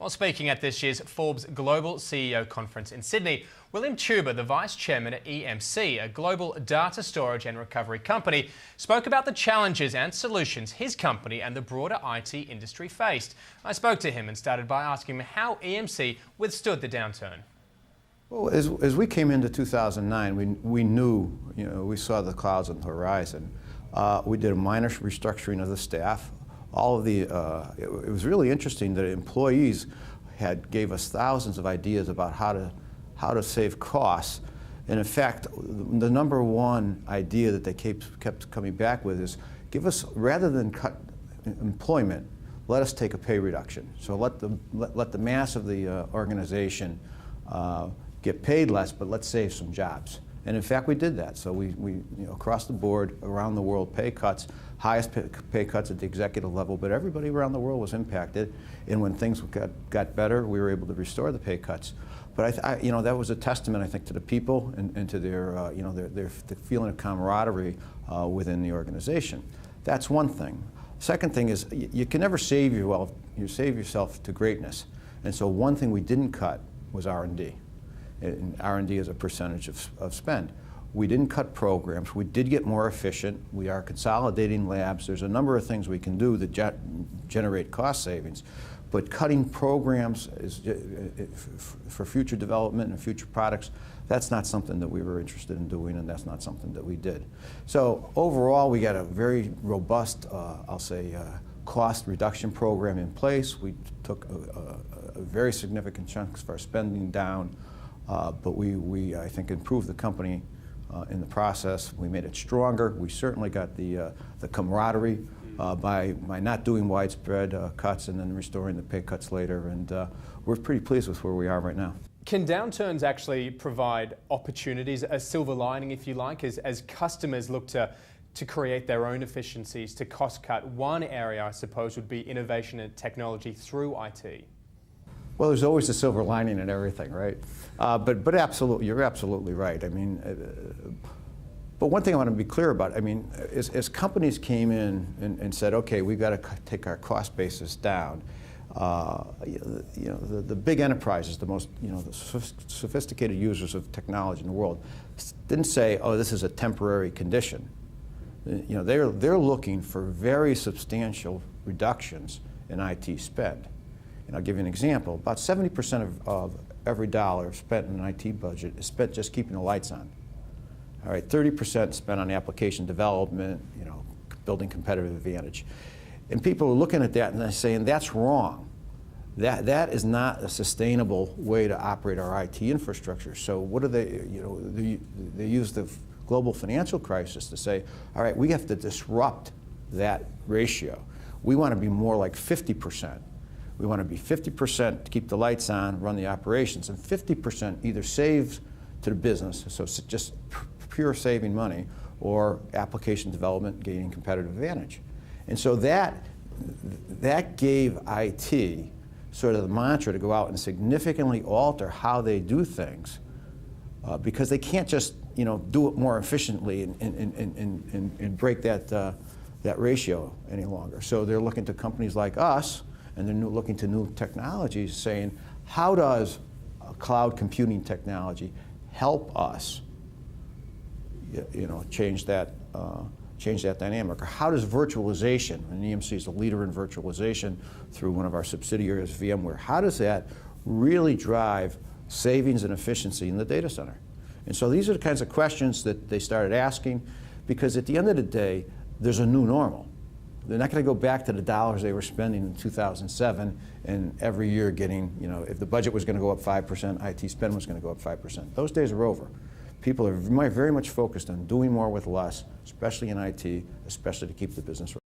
Well, speaking at this year's Forbes Global CEO Conference in Sydney, William Teuber, the Vice Chairman at EMC, a global data storage and recovery company, spoke about the challenges and solutions his company and the broader IT industry faced. I spoke to him and started by asking him how EMC withstood the downturn. Well, as we came into 2009, we knew, we saw the clouds on the horizon. We did a minor restructuring of the staff. It was really interesting that employees gave us thousands of ideas about how to save costs. And in fact, the number one idea that they kept coming back with is, rather than cut employment, let us take a pay reduction. So let the mass of the organization get paid less, but let's save some jobs. And in fact, we did that. So we across the board, around the world, pay cuts, highest pay cuts at the executive level, but everybody around the world was impacted. And when things got better, we were able to restore the pay cuts. But that was a testament, I think, to the people and to their feeling of camaraderie within the organization. That's one thing. Second thing is, you can never save yourself to greatness. And so one thing we didn't cut was R&D. And R&D as a percentage of spend. We didn't cut programs. We did get more efficient. We are consolidating labs. There's a number of things we can do that generate cost savings. But cutting programs for future development and future products, that's not something that we were interested in doing, and that's not something that we did. So overall, we got a very robust, cost reduction program in place. We took a very significant chunks of our spending down. But we, I think, improved the company in the process. We made it stronger. We certainly got the camaraderie by not doing widespread cuts and then restoring the pay cuts later. And we're pretty pleased with where we are right now. Can downturns actually provide opportunities, a silver lining, if you like, as customers look to create their own efficiencies, to cost cut? One area, I suppose, would be innovation and technology through IT. Well, there's always a silver lining in everything, right? But absolutely, you're absolutely right. I mean, but one thing I want to be clear about, I mean, as companies came in and said, okay, we've got to take our cost basis down, the big enterprises, the most, the sophisticated users of technology in the world, didn't say, oh, this is a temporary condition. They're looking for very substantial reductions in IT spend. And I'll give you an example. About 70% of every dollar spent in an IT budget is spent just keeping the lights on. All right, 30% spent on application development, building competitive advantage. And people are looking at that and they're saying, that's wrong. That is not a sustainable way to operate our IT infrastructure. So what do they use the global financial crisis to say, all right, we have to disrupt that ratio. We want to be more like 50%. We want to be 50% to keep the lights on, run the operations, and 50% either saves to the business, so it's just pure saving money, or application development, gaining competitive advantage. And so that gave IT sort of the mantra to go out and significantly alter how they do things, because they can't just do it more efficiently and break that ratio any longer. So they're looking to companies like us, and they're looking to new technologies, saying, how does cloud computing technology help us, change that dynamic? Or how does virtualization, and EMC is a leader in virtualization through one of our subsidiaries, VMware, how does that really drive savings and efficiency in the data center? And so these are the kinds of questions that they started asking, because at the end of the day, there's a new normal. They're not going to go back to the dollars they were spending in 2007 and every year getting, if the budget was going to go up 5%, IT spend was going to go up 5%. Those days are over. People are very much focused on doing more with less, especially in IT, especially to keep the business running.